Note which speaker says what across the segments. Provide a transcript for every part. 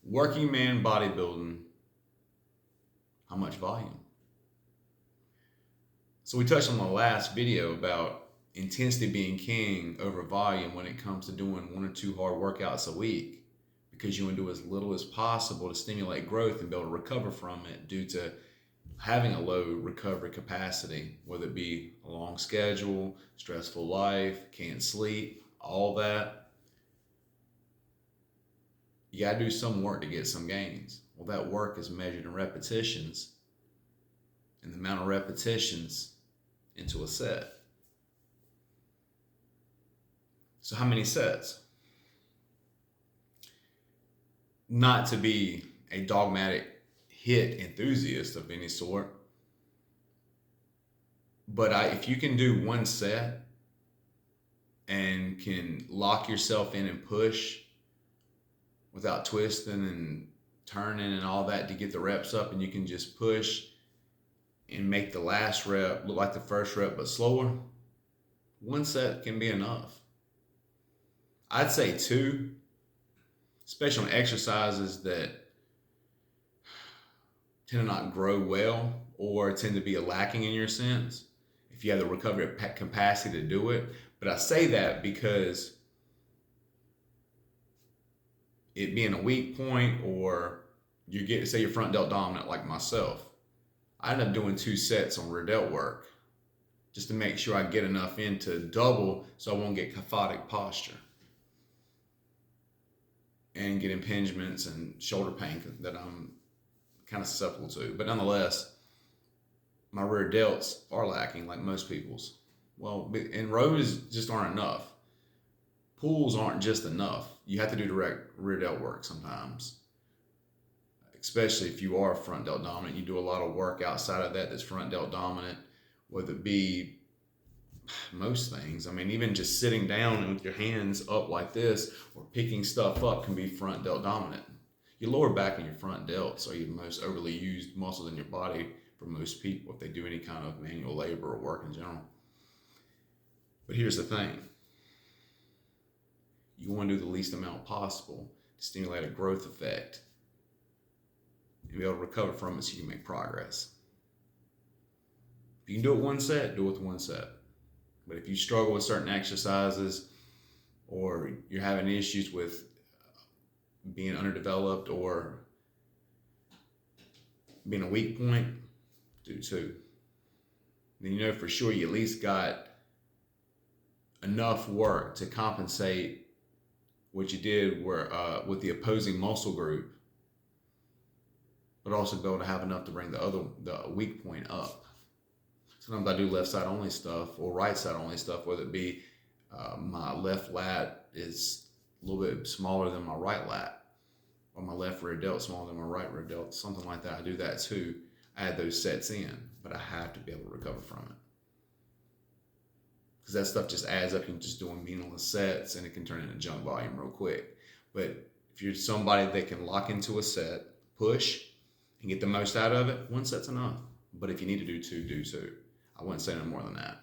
Speaker 1: Working man bodybuilding, how much volume? So we touched on the last video about intensity being king over volume when it comes to doing 1 or 2 hard workouts a week, because you want to do as little as possible to stimulate growth and be able to recover from it due to having a low recovery capacity, whether it be a long schedule, stressful life, can't sleep, all that. You got to do some work to get some gains. Well, that work is measured in repetitions and the amount of repetitions into a set. So how many sets? Not to be a dogmatic HIIT enthusiast of any sort, but if you can do 1 set and can lock yourself in and push without twisting and turning and all that to get the reps up, and you can just push and make the last rep look like the first rep but slower, 1 set can be enough. I'd say 2, especially on exercises that tend to not grow well or tend to be lacking in your sense, if you have the recovery capacity to do it. But I say that because it being a weak point, or you get, say you're front delt dominant like myself, I end up doing 2 sets on rear delt work just to make sure I get enough in to double so I won't get kyphotic posture and get impingements and shoulder pain that I'm kind of susceptible to. But nonetheless, my rear delts are lacking like most people's. Well, and rows just aren't enough. Pulls aren't just enough. You have to do direct rear delt work sometimes, especially if you are front delt dominant. You do a lot of work outside of that's front delt dominant, whether it be most things. I mean, even just sitting down and with your hands up like this or picking stuff up can be front delt dominant. Your lower back and your front delts are your most overly used muscles in your body for most people if they do any kind of manual labor or work in general. But here's the thing. You want to do the least amount possible to stimulate a growth effect and be able to recover from it so you can make progress. If you can do it 1 set, do it with 1 set. But if you struggle with certain exercises, or you're having issues with being underdeveloped or being a weak point, do 2. Then you know for sure you at least got enough work to compensate what you did with the opposing muscle group, but also be able to have enough to bring the weak point up. Sometimes I do left side only stuff or right side only stuff, whether it be my left lat is a little bit smaller than my right lat, or my left rear delt smaller than my right rear delt, something like that. I do that too. I add those sets in, but I have to be able to recover from it. Because that stuff just adds up. You're just doing meaningless sets and it can turn into junk volume real quick. But if you're somebody that can lock into a set, push, and get the most out of it, 1 set's enough. But if you need to do 2, do 2. I wouldn't say no more than that.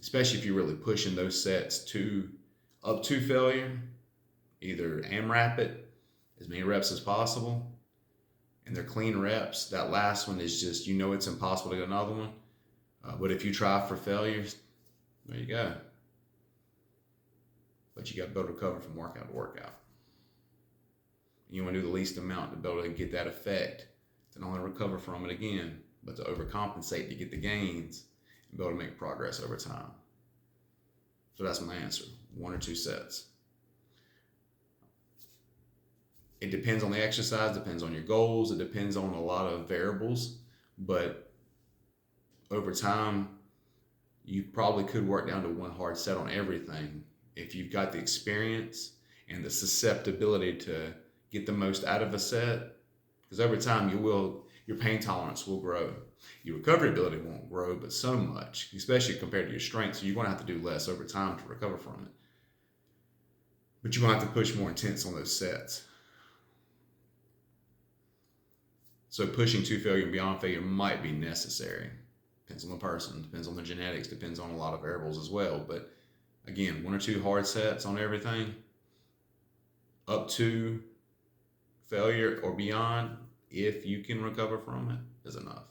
Speaker 1: Especially if you're really pushing those sets up to failure, either AMRAP it as many reps as possible, and they're clean reps. That last one is just, it's impossible to get another one. But if you try for failures, there you go. But you got to be able to recover from workout to workout. You want to do the least amount to be able to get that effect, to not only recover from it again, but to overcompensate to get the gains and be able to make progress over time. So that's my answer, 1 or 2 sets. It depends on the exercise, depends on your goals, it depends on a lot of variables, but over time, you probably could work down to 1 hard set on everything if you've got the experience and the susceptibility to get the most out of a set, because over time your pain tolerance will grow. Your recovery ability won't grow, but so much, especially compared to your strength. So you're going to have to do less over time to recover from it. But you're going to have to push more intense on those sets. So pushing to failure and beyond failure might be necessary. Depends on the person, depends on the genetics, depends on a lot of variables as well. But again, 1 or 2 hard sets on everything, up to failure or beyond, if you can recover from it, is enough.